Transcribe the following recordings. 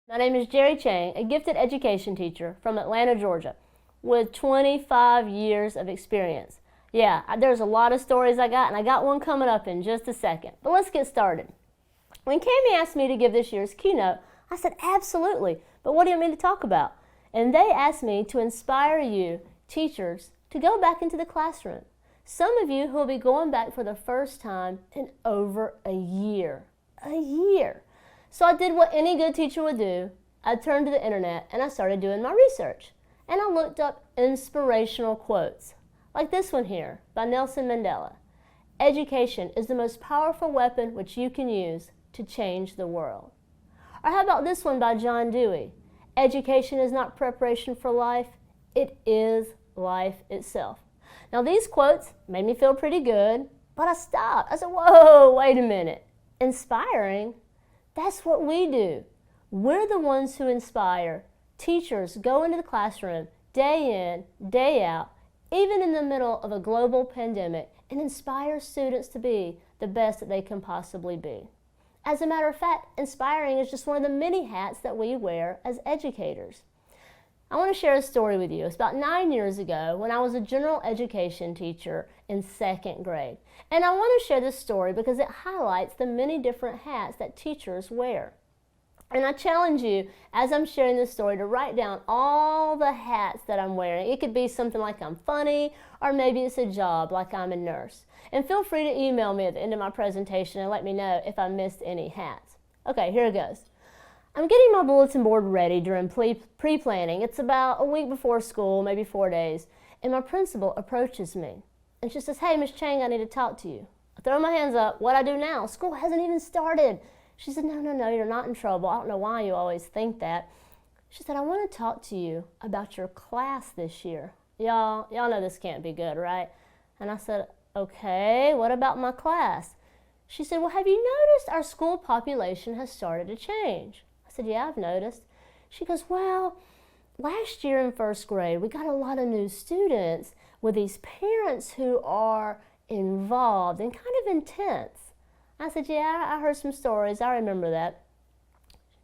My name is Jere Chang, a gifted education teacher from Atlanta, Georgia, with 25 years of experience. Yeah, there's a lot of stories I got, and I got one coming up in just a second. But let's get started. When Cami asked me to give this year's keynote, I said, absolutely, but what do you want me to talk about? And they asked me to inspire you, teachers, to go back into the classroom. Some of you who will be going back for the first time in over a year. A year. So I did what any good teacher would do. I turned to the internet and I started doing my research. And I looked up inspirational quotes, like this one here by Nelson Mandela. Education is the most powerful weapon which you can use to change the world. Or how about this one by John Dewey? Education is not preparation for life, it is life itself. Now these quotes made me feel pretty good, but I stopped. I said, whoa, wait a minute. Inspiring? That's what we do. We're the ones who inspire. Teachers go into the classroom day in, day out, even in the middle of a global pandemic, and inspire students to be the best that they can possibly be. As a matter of fact, inspiring is just one of the many hats that we wear as educators. I want to share a story with you. It's about 9 years ago when I was a general education teacher in 2nd grade. And I want to share this story because it highlights the many different hats that teachers wear. And I challenge you, as I'm sharing this story, to write down all the hats that I'm wearing. It could be something like I'm funny, or maybe it's a job like I'm a nurse. And feel free to email me at the end of my presentation and let me know if I missed any hats. Okay, here it goes. I'm getting my bulletin board ready during pre-planning. It's about a week before school, maybe 4 days, and my principal approaches me. And she says, hey, Miss Chang, I need to talk to you. I throw my hands up. What I do now? School hasn't even started. She said, no, you're not in trouble. I don't know why you always think that. She said, I want to talk to you about your class this year. Y'all know this can't be good, right? And I said, okay, what about my class? She said, well, have you noticed our school population has started to change? I said, yeah, I've noticed. She goes, well, last year in 1st grade, we got a lot of new students with these parents who are involved and kind of intense. I said, yeah, I heard some stories. I remember that.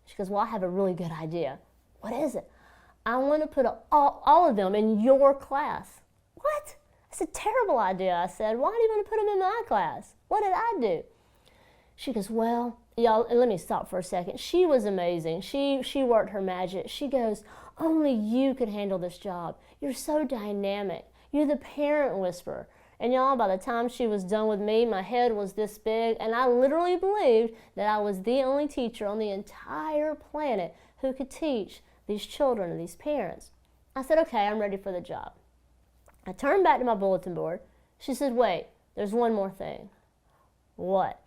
She goes, well, I have a really good idea. What is it? I want to put all of them in your class. What? That's a terrible idea, I said. Why do you want to put them in my class? What did I do? She goes, well, y'all, let me stop for a second. She was amazing. She worked her magic. She goes, only you could handle this job. You're so dynamic. You're the parent whisperer. And y'all, by the time she was done with me, my head was this big, and I literally believed that I was the only teacher on the entire planet who could teach these children and these parents. I said, okay, I'm ready for the job. I turned back to my bulletin board. She said, wait, there's one more thing. What?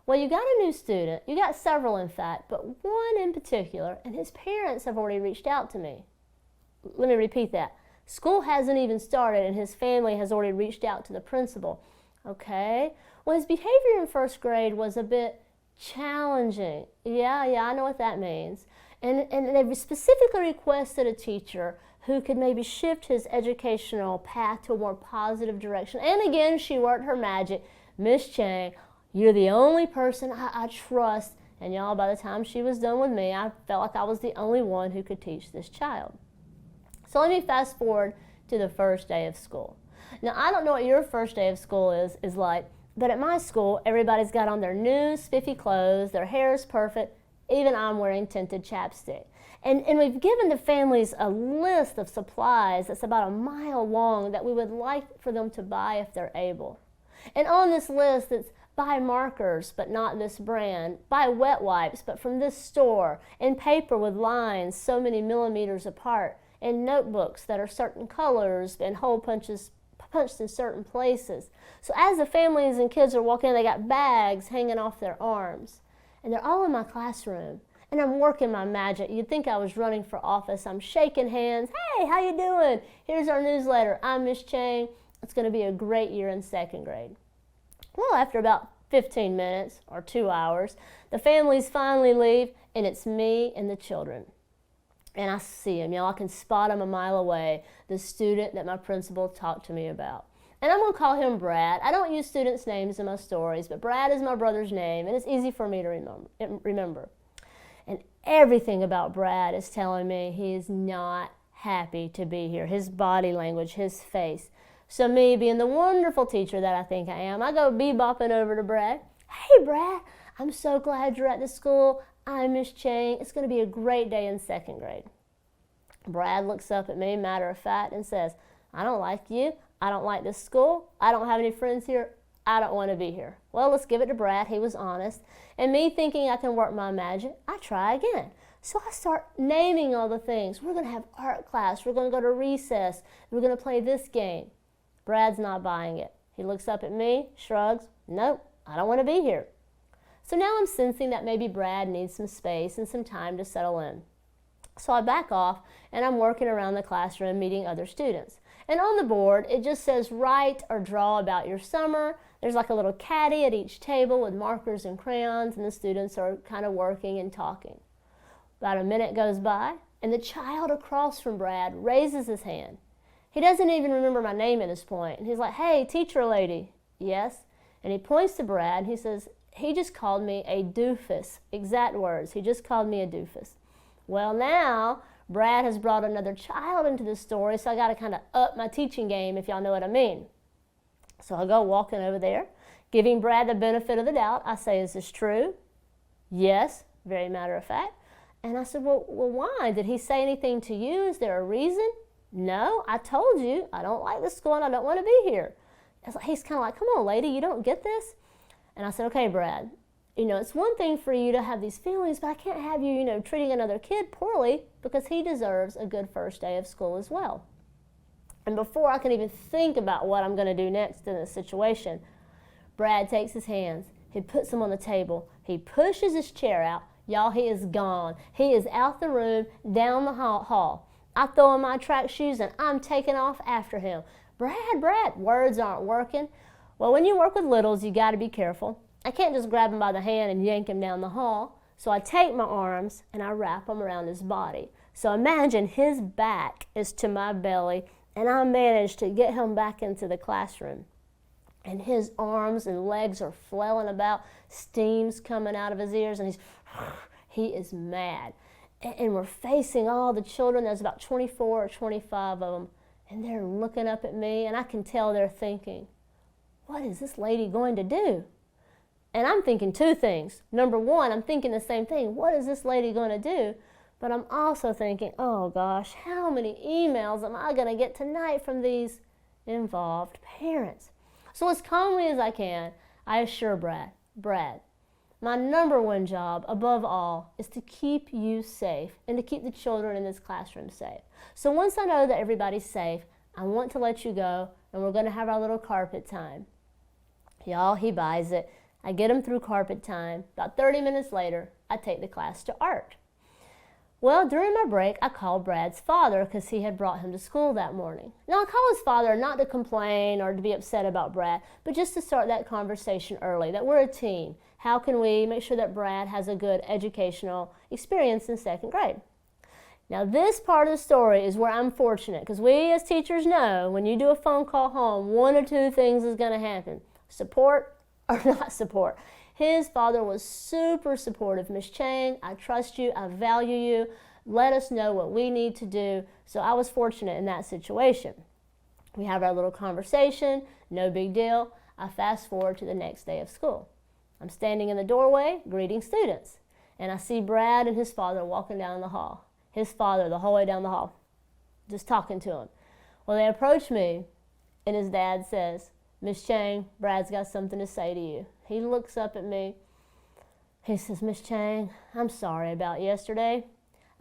Well, you got a new student. You got several, in fact, but one in particular, and his parents have already reached out to me. Let me repeat that. School hasn't even started, and his family has already reached out to the principal. Okay. Well, his behavior in 1st grade was a bit challenging. Yeah, I know what that means. And they specifically requested a teacher who could maybe shift his educational path to a more positive direction. And again, she worked her magic. Miss Chang, you're the only person I trust. And y'all, by the time she was done with me, I felt like I was the only one who could teach this child. So let me fast forward to the first day of school. Now, I don't know what your first day of school is like, but at my school, everybody's got on their new spiffy clothes, their hair is perfect, even I'm wearing tinted chapstick. And we've given the families a list of supplies that's about a mile long that we would like for them to buy if they're able. And on this list, it's buy markers, but not this brand, buy wet wipes, but from this store, and paper with lines so many millimeters apart, and notebooks that are certain colors and hole punches punched in certain places. So as the families and kids are walking in, they got bags hanging off their arms. And they're all in my classroom. And I'm working my magic. You'd think I was running for office. I'm shaking hands. Hey, how you doing? Here's our newsletter. I'm Miss Chang. It's going to be a great year in 2nd grade. Well, after about 15 minutes or 2 hours, the families finally leave, and it's me and the children. And I see him, I can spot him a mile away, the student that my principal talked to me about. And I'm going to call him Brad. I don't use students' names in my stories, but Brad is my brother's name, and it's easy for me to remember. And Everything about Brad is telling me he is not happy to be here. His body language, his face. So me, being the wonderful teacher that I think I am, I go bebopping over to Brad. Hey, Brad, I'm so glad you're at the school. I'm Miss Chang. It's going to be a great day in second grade. Brad looks up at me, matter of fact, and says, I don't like you. I don't like this school. I don't have any friends here. I don't want to be here. Well, let's give it to Brad. He was honest. And me thinking I can work my magic, I try again. So I start naming all the things. We're going to have art class. We're going to go to recess. We're going to play this game. Brad's not buying it. He looks up at me, shrugs. Nope, I don't want to be here. So now I'm sensing that maybe Brad needs some space and some time to settle in. So I back off and I'm working around the classroom meeting other students. And on the board, it just says write or draw about your summer. There's like a little caddy at each table with markers and crayons, and the students are kind of working and talking. About a minute goes by, and the child across from Brad raises his hand. He doesn't even remember my name at this point. And he's like, hey, teacher lady. Yes. And he points to Brad and he says, he just called me a doofus. Exact words. He just called me a doofus. Well, now Brad has brought another child into the story, so I got to kind of up my teaching game, if y'all know what I mean. So I go walking over there, giving Brad the benefit of the doubt. I say, is this true? Yes, very matter of fact. And I said, well, why? Did he say anything to you? Is there a reason? No, I told you I don't like this school and I don't want to be here. He's kind of like, come on, lady, you don't get this? And I said, okay, Brad, it's one thing for you to have these feelings, but I can't have you, treating another kid poorly, because he deserves a good first day of school as well. And before I can even think about what I'm going to do next in this situation, Brad takes his hands, he puts them on the table, he pushes his chair out. Y'all, he is gone. He is out the room, down the hall. I throw on my track shoes and I'm taking off after him. Brad, words aren't working. Well, when you work with littles, you got to be careful. I can't just grab him by the hand and yank him down the hall. So I take my arms and I wrap them around his body. So imagine his back is to my belly, and I managed to get him back into the classroom. And his arms and legs are flailing about, steam's coming out of his ears, and he is mad. And we're facing all the children. There's about 24 or 25 of them, and they're looking up at me, and I can tell they're thinking, what is this lady going to do? And I'm thinking two things. Number one, I'm thinking the same thing. What is this lady going to do? But I'm also thinking, oh gosh, how many emails am I going to get tonight from these involved parents? So as calmly as I can, I assure Brad, my number one job above all is to keep you safe and to keep the children in this classroom safe. So once I know that everybody's safe, I want to let you go, and we're going to have our little carpet time. Y'all, he buys it. I get him through carpet time. About 30 minutes later, I take the class to art. Well, during my break, I called Brad's father because he had brought him to school that morning. Now, I call his father not to complain or to be upset about Brad, but just to start that conversation early, that we're a team. How can we make sure that Brad has a good educational experience in second grade? Now, this part of the story is where I'm fortunate, because we as teachers know when you do a phone call home, one or two things is going to happen. Support or not support. His father was super supportive. Miss Chang, I trust you, I value you. Let us know what we need to do. So I was fortunate in that situation. We have our little conversation, no big deal. I fast forward to the next day of school. I'm standing in the doorway greeting students, and I see Brad and his father walking down the hall. His father the whole way down the hall, just talking to him. Well, they approach me, and his dad says, Miss Chang, Brad's got something to say to you. He looks up at me. He says, Miss Chang, I'm sorry about yesterday.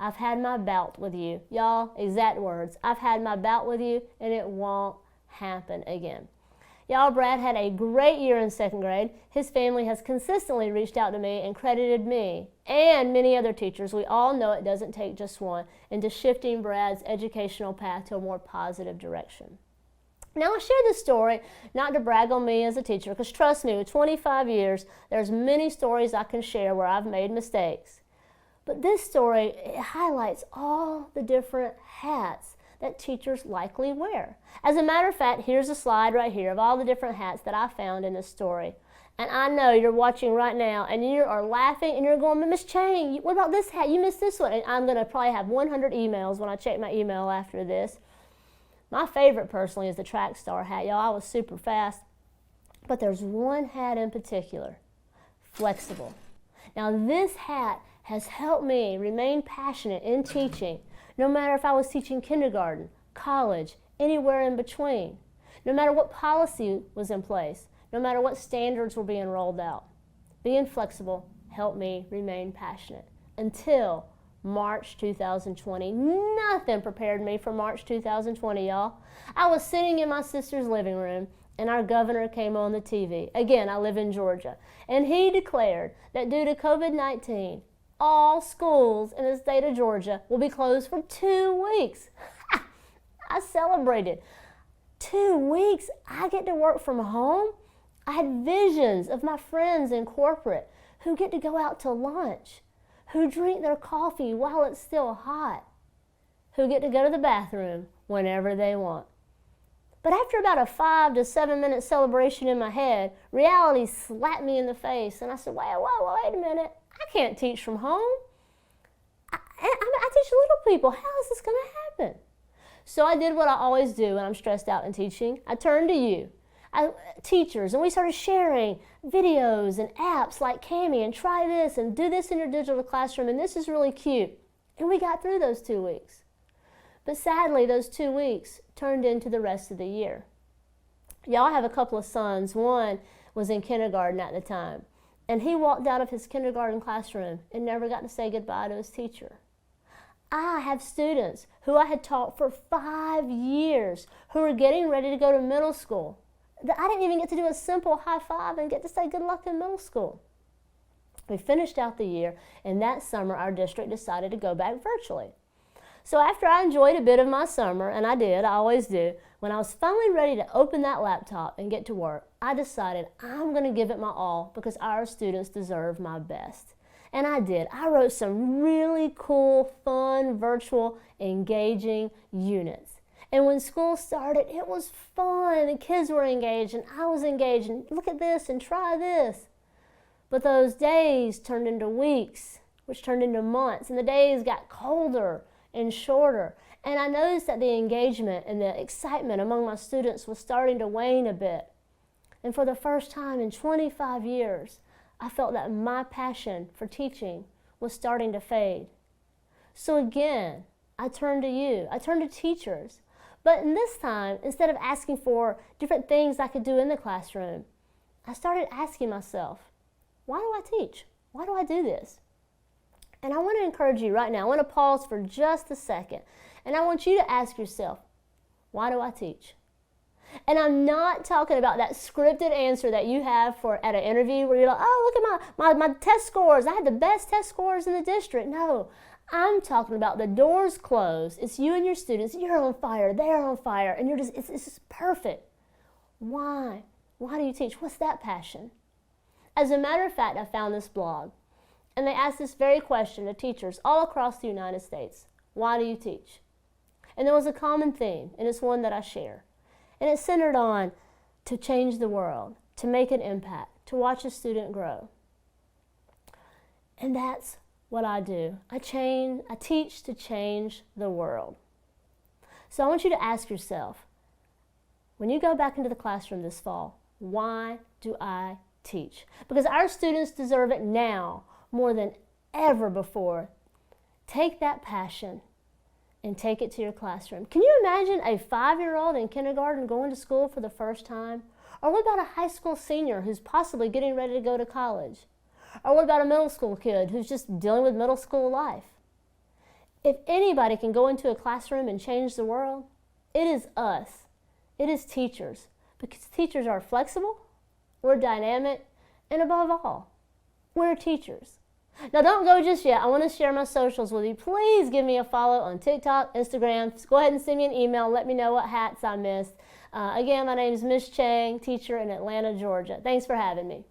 I've had my bout with you. Y'all, exact words. I've had my bout with you, and it won't happen again. Y'all, Brad had a great year in second grade. His family has consistently reached out to me and credited me and many other teachers. We all know it doesn't take just one into shifting Brad's educational path to a more positive direction. Now, I share this story not to brag on me as a teacher, because trust me, with 25 years, there's many stories I can share where I've made mistakes. But this story, it highlights all the different hats that teachers likely wear. As a matter of fact, here's a slide right here of all the different hats that I found in this story. And I know you're watching right now and you are laughing and you're going, Miss Chang, what about this hat? You missed this one. And I'm going to probably have 100 emails when I check my email after this. My favorite personally is the track star hat. Y'all, I was super fast. But there's one hat in particular, flexible. Now this hat has helped me remain passionate in teaching, no matter if I was teaching kindergarten, college, anywhere in between, no matter what policy was in place, no matter what standards were being rolled out. Being flexible helped me remain passionate until March 2020. Nothing prepared me for March 2020, y'all. I was sitting in my sister's living room and our governor came on the TV. Again, I live in Georgia. And he declared that due to COVID-19, all schools in the state of Georgia will be closed for 2 weeks. I celebrated. 2 weeks, I get to work from home. I had visions of my friends in corporate who get to go out to lunch, who drink their coffee while it's still hot, who get to go to the bathroom whenever they want. But after about a 5 to 7 minute celebration in my head, reality slapped me in the face and I said, wait a minute. I can't teach from home. I teach little people. How is this going to happen? So I did what I always do when I'm stressed out in teaching. I turned to you, teachers, and we started sharing videos and apps like Cami and try this and do this in your digital classroom and this is really cute. And we got through those 2 weeks. But sadly, those 2 weeks turned into the rest of the year. Y'all, have a couple of sons. One was in kindergarten at the time, and he walked out of his kindergarten classroom and never got to say goodbye to his teacher. I have students who I had taught for 5 years who were getting ready to go to middle school. I didn't even get to do a simple high five and get to say good luck in middle school. We finished out the year, and that summer our district decided to go back virtually. So after I enjoyed a bit of my summer, and I did, I always do, when I was finally ready to open that laptop and get to work, I decided I'm going to give it my all because our students deserve my best. And I did. I wrote some really cool, fun, virtual, engaging units. And when school started, it was fun. The kids were engaged and I was engaged. And look at this and try this. But those days turned into weeks, which turned into months. And the days got colder and shorter. And I noticed that the engagement and the excitement among my students was starting to wane a bit. And for the first time in 25 years, I felt that my passion for teaching was starting to fade. So again, I turned to you. I turned to teachers. But in this time, instead of asking for different things I could do in the classroom, I started asking myself, why do I teach? Why do I do this? And I want to encourage you right now. I want to pause for just a second. And I want you to ask yourself, why do I teach? And I'm not talking about that scripted answer that you have at an interview where you're like, oh, look at my test scores. I had the best test scores in the district. No, I'm talking about the doors closed. It's you and your students. You're on fire. They're on fire. And it's just perfect. Why? Why do you teach? What's that passion? As a matter of fact, I found this blog. And they asked this very question to teachers all across the United States. Why do you teach? And there was a common theme, and it's one that I share. And it's centered on to change the world, to make an impact, to watch a student grow. And that's what I do. I teach to change the world. So I want you to ask yourself, when you go back into the classroom this fall, why do I teach? Because our students deserve it now more than ever before. Take that passion and take it to your classroom. Can you imagine a 5-year-old in kindergarten going to school for the first time? Or what about a high school senior who's possibly getting ready to go to college? Or what about a middle school kid who's just dealing with middle school life? If anybody can go into a classroom and change the world, it is us. It is teachers. Because teachers are flexible, we're dynamic, and above all, we're teachers. Now don't go just yet. I want to share my socials with you. Please give me a follow on TikTok, Instagram. Go ahead and send me an email. Let me know what hats I missed. Again, my name is Miss Chang, teacher in Atlanta, Georgia. Thanks for having me.